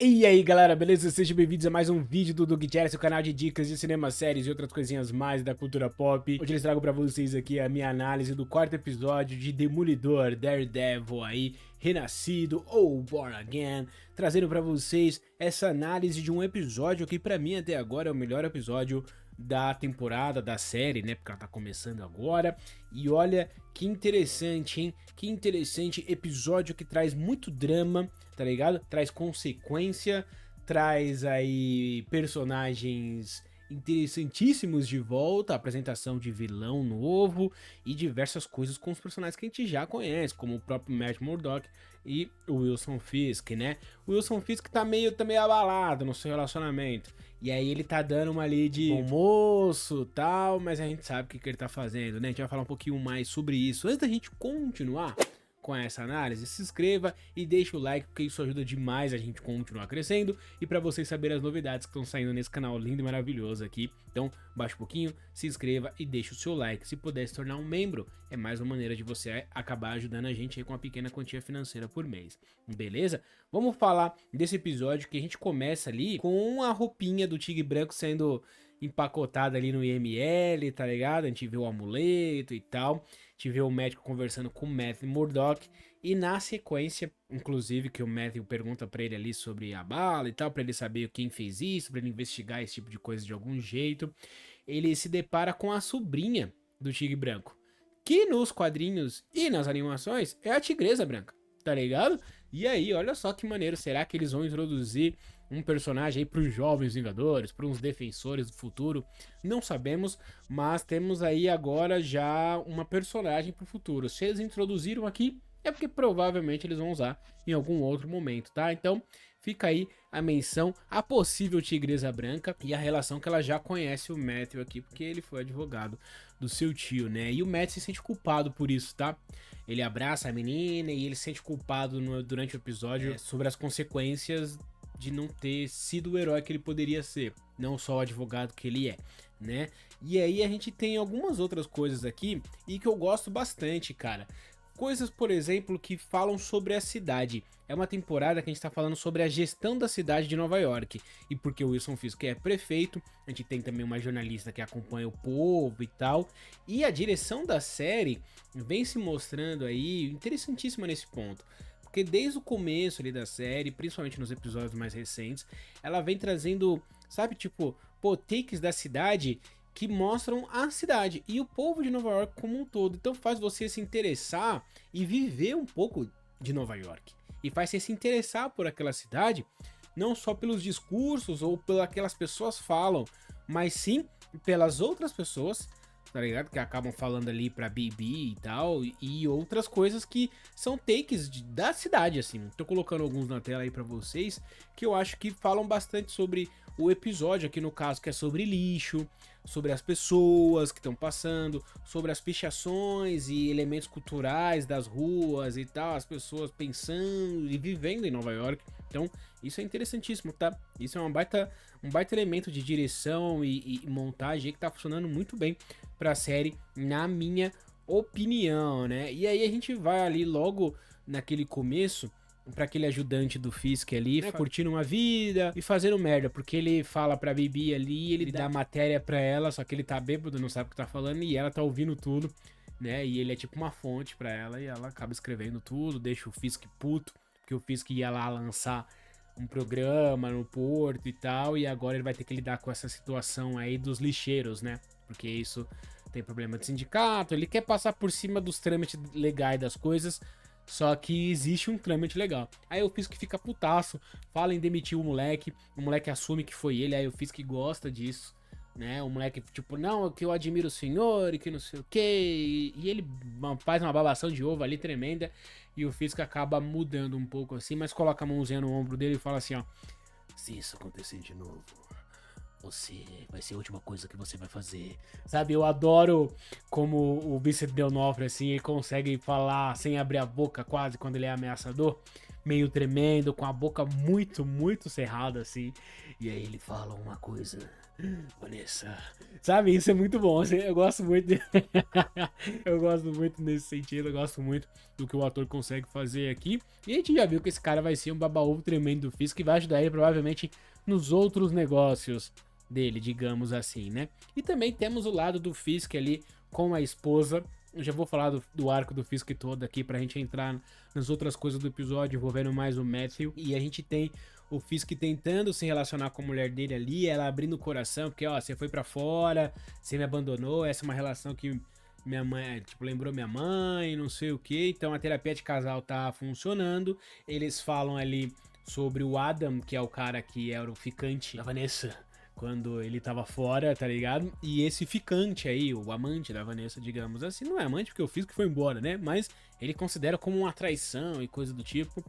E aí galera, beleza? Sejam bem-vindos a mais um vídeo do Dougchat, seu canal de dicas de cinema, séries e outras coisinhas mais da cultura pop. Hoje eu trago pra vocês aqui a minha análise do quarto episódio de Demolidor, Daredevil aí, renascido ou Born Again, trazendo pra vocês essa análise de um episódio que pra mim até agora é o melhor episódio da temporada, da série, né, porque ela tá começando agora. E olha que interessante, hein? Que interessante episódio que traz muito drama, tá ligado? Traz consequência, traz aí personagens interessantíssimos de volta, apresentação de vilão novo e diversas coisas com os personagens que a gente já conhece, como o próprio Matt Murdock e o Wilson Fisk, né? O Wilson Fisk tá meio abalado no seu relacionamento. E aí ele tá dando uma ali de bom moço tal, mas a gente sabe o que ele tá fazendo, né? A gente vai falar um pouquinho mais sobre isso. Antes da gente continuar com essa análise, se inscreva e deixa o like, porque isso ajuda demais a gente continuar crescendo e para vocês saberem as novidades que estão saindo nesse canal lindo e maravilhoso aqui. Então, baixa um pouquinho, se inscreva e deixa o seu like. Se puder se tornar um membro, é mais uma maneira de você acabar ajudando a gente aí com uma pequena quantia financeira por mês. Beleza? Vamos falar desse episódio que a gente começa ali com a roupinha do Tigre Branco sendo empacotada ali no IML, tá ligado? A gente vê o amuleto e tal. A gente vê o médico conversando com o Matthew Murdock. E na sequência, inclusive, que o Matthew pergunta pra ele ali sobre a bala e tal, pra ele saber quem fez isso, pra ele investigar esse tipo de coisa de algum jeito, ele se depara com a sobrinha do Tigre Branco, que nos quadrinhos e nas animações é a Tigresa Branca, tá ligado? E aí, olha só que maneiro, será que eles vão introduzir um personagem aí pros jovens Vingadores, para uns defensores do futuro? Não sabemos, mas temos aí agora já uma personagem pro futuro. Se eles introduziram aqui, é porque provavelmente eles vão usar em algum outro momento, tá? Então fica aí a menção à possível Tigresa Branca e a relação que ela já conhece o Matthew aqui, porque ele foi advogado do seu tio, né? E o Matthew se sente culpado por isso, tá? Ele abraça a menina e ele se sente culpado durante o episódio sobre as consequências de não ter sido o herói que ele poderia ser, não só o advogado que ele é, né? E aí a gente tem algumas outras coisas aqui e que eu gosto bastante, cara. Coisas, por exemplo, que falam sobre a cidade. É uma temporada que a gente tá falando sobre a gestão da cidade de Nova York. E porque o Wilson Fisk é prefeito, a gente tem também uma jornalista que acompanha o povo e tal. E a direção da série vem se mostrando aí interessantíssima nesse ponto. Porque desde o começo ali da série, principalmente nos episódios mais recentes, ela vem trazendo, sabe, tipo, pô, takes da cidade que mostram a cidade e o povo de Nova York como um todo. Então faz você se interessar e viver um pouco de Nova York. E faz você se interessar por aquela cidade, não só pelos discursos ou pelas aquelas pessoas falam, mas sim pelas outras pessoas, tá ligado? Que acabam falando ali pra Bibi e tal, e outras coisas que são takes da cidade, assim. Tô colocando alguns na tela aí pra vocês, que eu acho que falam bastante sobre o episódio aqui no caso, que é sobre lixo, sobre as pessoas que estão passando, sobre as pichações e elementos culturais das ruas e tal, as pessoas pensando e vivendo em Nova York. Então, isso é interessantíssimo, tá? Isso é um baita elemento de direção e montagem que tá funcionando muito bem pra série, na minha opinião, né? E aí a gente vai ali logo naquele começo pra aquele ajudante do Fisk ali, né, curtindo uma vida e fazendo merda, porque ele fala pra Bibi ali, ele dá matéria pra ela, só que ele tá bêbado, não sabe o que tá falando, e ela tá ouvindo tudo, né, e ele é tipo uma fonte pra ela, e ela acaba escrevendo tudo, deixa o Fisk puto, porque o Fisk ia lá lançar um programa no Porto e tal, e agora ele vai ter que lidar com essa situação aí dos lixeiros, né, porque isso tem problema de sindicato, ele quer passar por cima dos trâmites legais das coisas, só que existe um trâmite legal. Aí eu fiz que fica putaço, fala em demitir o moleque assume que foi ele, aí eu fiz que gosta disso, né? O moleque, tipo, não, que eu admiro o senhor e que não sei o que. E ele faz uma babação de ovo ali tremenda. E o Fisk acaba mudando um pouco assim, mas coloca a mãozinha no ombro dele e fala assim, ó: se isso acontecer de novo, você vai ser a última coisa que você vai fazer. Sabe, eu adoro como o Vincent D'Onofrio, assim, ele consegue falar sem abrir a boca quase quando ele é ameaçador. meio tremendo, com a boca muito, muito cerrada, assim. E aí ele fala uma coisa, Vanessa. Sabe, isso é muito bom. Eu gosto muito eu gosto muito nesse sentido, eu gosto muito do que o ator consegue fazer aqui. E a gente já viu que esse cara vai ser um baba-ovo tremendo do Fisk, que vai ajudar ele provavelmente nos outros negócios dele, digamos assim, né? E também temos o lado do Fisk ali com a esposa. Eu já vou falar do arco do Fisk todo aqui pra gente entrar nas outras coisas do episódio, envolvendo mais o Matthew. E a gente tem o Fisk tentando se relacionar com a mulher dele ali, ela abrindo o coração, porque ó, você foi pra fora, você me abandonou, essa é uma relação que minha mãe, tipo, lembrou minha mãe, não sei o que. Então a terapia de casal tá funcionando. Eles falam ali sobre o Adam, que é o cara que era o ficante da Vanessa quando ele tava fora, tá ligado? E esse ficante aí, o amante da Vanessa, digamos assim, não é amante porque eu fiz que foi embora, né? Mas ele considera como uma traição e coisa do tipo.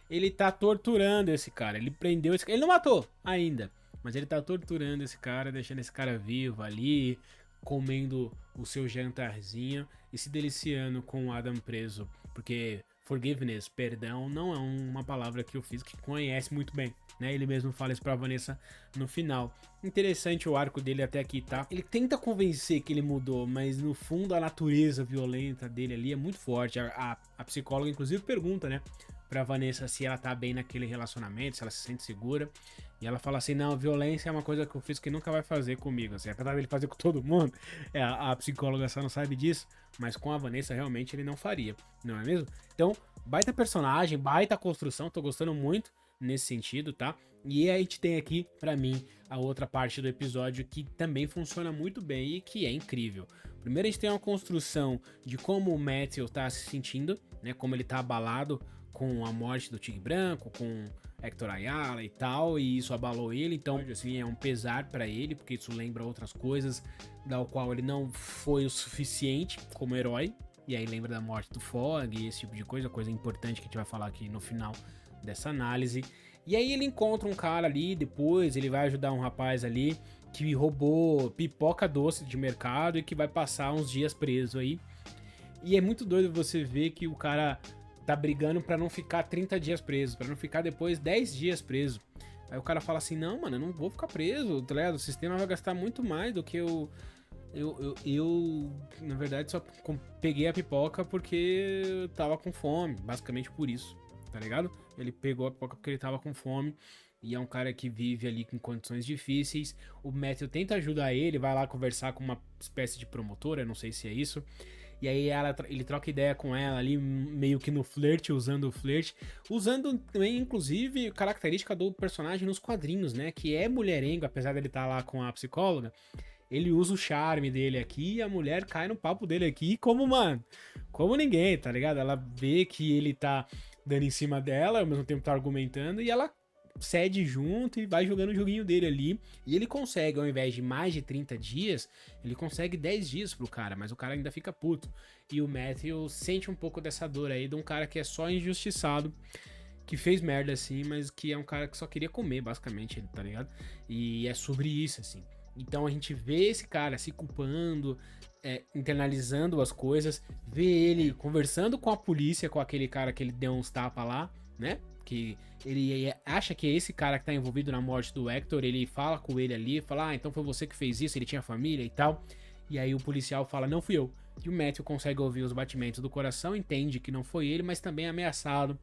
Ele tá torturando esse cara, ele prendeu esse cara, ele não matou ainda, mas ele tá torturando esse cara, deixando esse cara vivo ali, comendo o seu jantarzinho e se deliciando com o Adam preso, porque forgiveness, perdão, não é uma palavra que o Fisk conhece muito bem, né? Ele mesmo fala isso pra Vanessa no final. Interessante o arco dele até aqui, tá? Ele tenta convencer que ele mudou, mas no fundo a natureza violenta dele ali é muito forte. A psicóloga inclusive pergunta, né, pra Vanessa se ela tá bem naquele relacionamento, se ela se sente segura. E ela fala assim, não, violência é uma coisa que eu fiz que nunca vai fazer comigo, assim, apesar dele fazer com todo mundo, a psicóloga só não sabe disso, mas com a Vanessa realmente ele não faria, não é mesmo? Então, baita personagem, baita construção, tô gostando muito nesse sentido, tá? E a gente tem aqui, pra mim, a outra parte do episódio que também funciona muito bem e que é incrível. Primeiro a gente tem uma construção de como o Matthew tá se sentindo, né, como ele tá abalado com a morte do Tigre Branco, com Hector Ayala e tal, e isso abalou ele, então assim, é um pesar pra ele, porque isso lembra outras coisas da qual ele não foi o suficiente como herói, e aí lembra da morte do Fog e esse tipo de coisa importante que a gente vai falar aqui no final dessa análise. E aí ele encontra um cara ali, depois ele vai ajudar um rapaz ali que roubou pipoca doce de mercado e que vai passar uns dias preso aí. E é muito doido você ver que o cara tá brigando pra não ficar 30 dias preso, pra não ficar depois 10 dias preso. Aí o cara fala assim, não, mano, eu não vou ficar preso, tá ligado? O sistema vai gastar muito mais do que eu na verdade, só peguei a pipoca porque eu tava com fome, basicamente por isso, tá ligado? Ele pegou a pipoca porque ele tava com fome. E é um cara que vive ali com condições difíceis. O Matthew tenta ajudar ele, vai lá conversar com uma espécie de promotora, não sei se é isso. E aí ele troca ideia com ela ali, meio que no flerte, usando o flerte. Usando também, inclusive, característica do personagem nos quadrinhos, né? Que é mulherengo, apesar dele estar lá com a psicóloga. Ele usa o charme dele aqui e a mulher cai no papo dele aqui como, mano, como ninguém, tá ligado? Ela vê que ele tá dando em cima dela, ao mesmo tempo tá argumentando, e ela cede junto e vai jogando o joguinho dele ali. E ele consegue, ao invés de mais de 30 dias, ele consegue 10 dias pro cara, mas o cara ainda fica puto. E o Matthew sente um pouco dessa dor aí de um cara que é só injustiçado, que fez merda assim, mas que é um cara que só queria comer, basicamente, tá ligado? E é sobre isso, assim. Então a gente vê esse cara se culpando, internalizando as coisas, vê ele conversando com a polícia, com aquele cara que ele deu uns tapas lá, né? Que ele acha que é esse cara que tá envolvido na morte do Hector, ele fala com ele ali, fala, então foi você que fez isso, ele tinha família e tal. E aí o policial fala, não fui eu. E o Matthew consegue ouvir os batimentos do coração, entende que não foi ele, mas também é ameaçado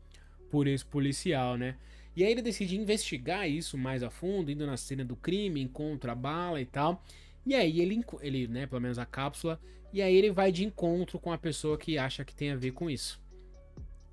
por esse policial, né? E aí ele decide investigar isso mais a fundo, indo na cena do crime, encontra a bala e tal. E aí ele, né, pelo menos a cápsula, e aí ele vai de encontro com a pessoa que acha que tem a ver com isso,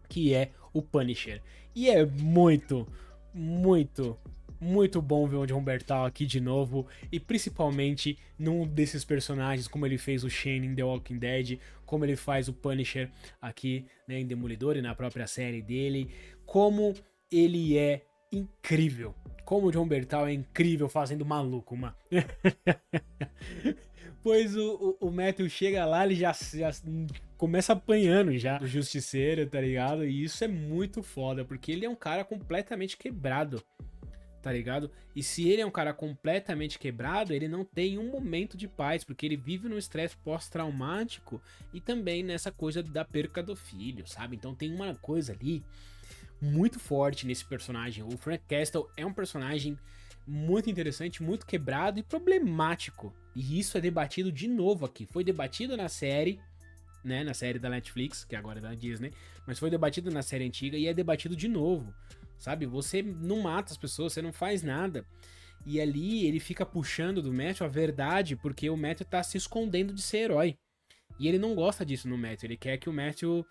que é o Punisher. E é muito, muito, muito bom ver o Jon Bernthal aqui de novo, e principalmente num desses personagens, como ele fez o Shane em The Walking Dead, como ele faz o Punisher aqui, né, em Demolidor e na própria série dele, como ele é incrível. Como o Jon Bernthal é incrível fazendo maluco, mano. Pois o Matthew chega lá, ele já começa apanhando já do Justiceiro, tá ligado? E isso é muito foda, porque ele é um cara completamente quebrado, tá ligado? E se ele é um cara completamente quebrado, ele não tem um momento de paz, porque ele vive num estresse pós-traumático e também nessa coisa da perca do filho, sabe? Então tem uma coisa ali muito forte nesse personagem. O Frank Castle é um personagem muito interessante, muito quebrado e problemático. E isso é debatido de novo aqui. Foi debatido na série, né, na série da Netflix, que agora é da Disney, mas foi debatido na série antiga e é debatido de novo, sabe? Você não mata as pessoas, você não faz nada. E ali ele fica puxando do Matthew a verdade, porque o Matthew tá se escondendo de ser herói. E ele não gosta disso no Matthew, ele quer que o Matthew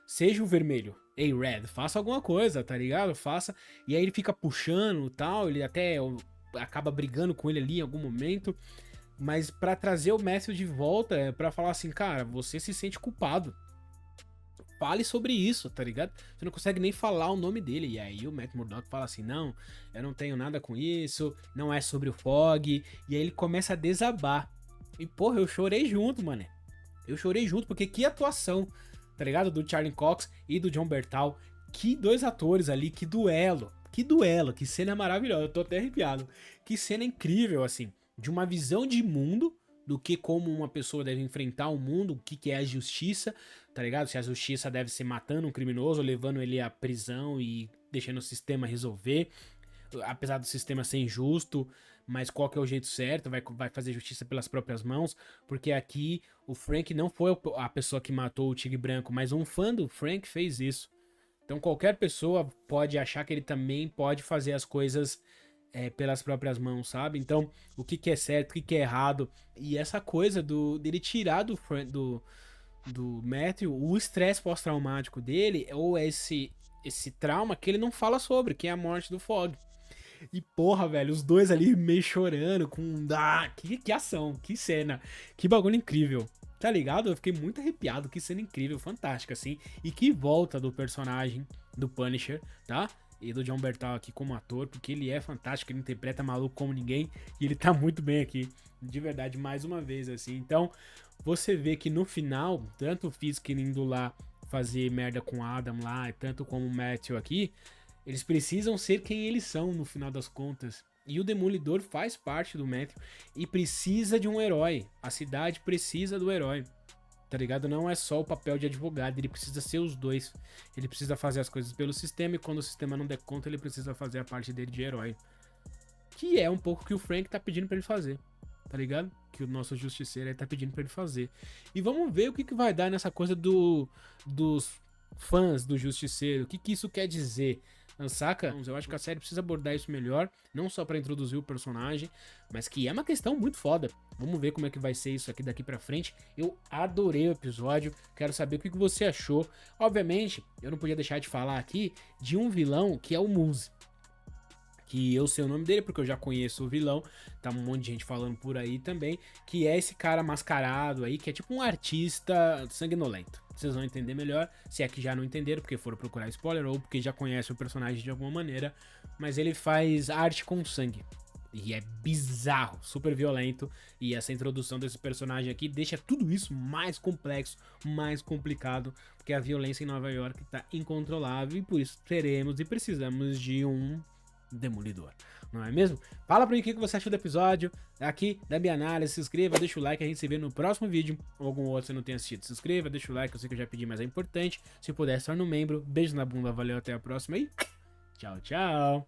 seja o vermelho. Ei, Red, faça alguma coisa, tá ligado? Faça. E aí ele fica puxando e tal, ele até acaba brigando com ele ali em algum momento. Mas pra trazer o Matthew de volta, é pra falar assim, cara, você se sente culpado. Fale sobre isso, tá ligado? Você não consegue nem falar o nome dele. E aí o Matt Murdock fala assim, não, eu não tenho nada com isso, não é sobre o Fog. E aí ele começa a desabar. E porra, eu chorei junto, mano. Eu chorei junto, porque que atuação, tá ligado? Do Charlie Cox e do Jon Bernthal. Que dois atores ali, que duelo. Que duelo, que cena maravilhosa. Eu tô até arrepiado. Que cena incrível, assim. De uma visão de mundo, do que como uma pessoa deve enfrentar o mundo, o que é a justiça, tá ligado? Se a justiça deve ser matando um criminoso, levando ele à prisão e deixando o sistema resolver. Apesar do sistema ser injusto, mas qual que é o jeito certo, vai fazer justiça pelas próprias mãos, porque aqui o Frank não foi a pessoa que matou o Tigre Branco, mas um fã do Frank fez isso. Então qualquer pessoa pode achar que ele também pode fazer as coisas pelas próprias mãos, sabe? Então o que é certo, o que é errado, e essa coisa dele tirar do Matthew o estresse pós-traumático dele, ou esse trauma que ele não fala sobre, que é a morte do Fog. E porra, velho, os dois ali meio chorando, com. Ah, que ação, que cena, que bagulho incrível. Tá ligado? Eu fiquei muito arrepiado, que cena incrível, fantástica, assim. E que volta do personagem do Punisher, tá? E do Jon Bernthal aqui como ator, porque ele é fantástico, ele interpreta maluco como ninguém. E ele tá muito bem aqui, de verdade, mais uma vez, assim. Então, você vê que no final, tanto o Fisk indo lá fazer merda com o Adam lá, tanto como o Matthew aqui, eles precisam ser quem eles são no final das contas. E o Demolidor faz parte do Matthew e precisa de um herói. A cidade precisa do herói. Tá ligado? Não é só o papel de advogado, ele precisa ser os dois. Ele precisa fazer as coisas pelo sistema e quando o sistema não der conta, ele precisa fazer a parte dele de herói. Que é um pouco o que o Frank tá pedindo pra ele fazer. Tá ligado? Que o nosso justiceiro aí tá pedindo pra ele fazer. E vamos ver o que vai dar nessa coisa dos fãs do justiceiro. O que isso quer dizer? Saca? Eu acho que a série precisa abordar isso melhor, não só pra introduzir o personagem, mas que é uma questão muito foda. Vamos ver como é que vai ser isso aqui daqui pra frente. Eu adorei o episódio, quero saber o que você achou. Obviamente, eu não podia deixar de falar aqui de um vilão que é o Muse. Que eu sei o nome dele porque eu já conheço o vilão, tá um monte de gente falando por aí também, que é esse cara mascarado aí, que é tipo um artista sanguinolento. Vocês vão entender melhor, se é que já não entenderam, porque foram procurar spoiler, ou porque já conhecem o personagem de alguma maneira, mas ele faz arte com sangue. E é bizarro, super violento, e essa introdução desse personagem aqui deixa tudo isso mais complexo, mais complicado, porque a violência em Nova York tá incontrolável, e por isso teremos e precisamos de um Demolidor, não é mesmo? Fala pra mim o que você achou do episódio aqui da minha análise, se inscreva, deixa o like, a gente se vê no próximo vídeo, ou algum outro você não tenha assistido, se inscreva, deixa o like, eu sei que eu já pedi, mas é importante, se puder, se torne um membro, beijo na bunda, valeu, até a próxima e tchau, tchau!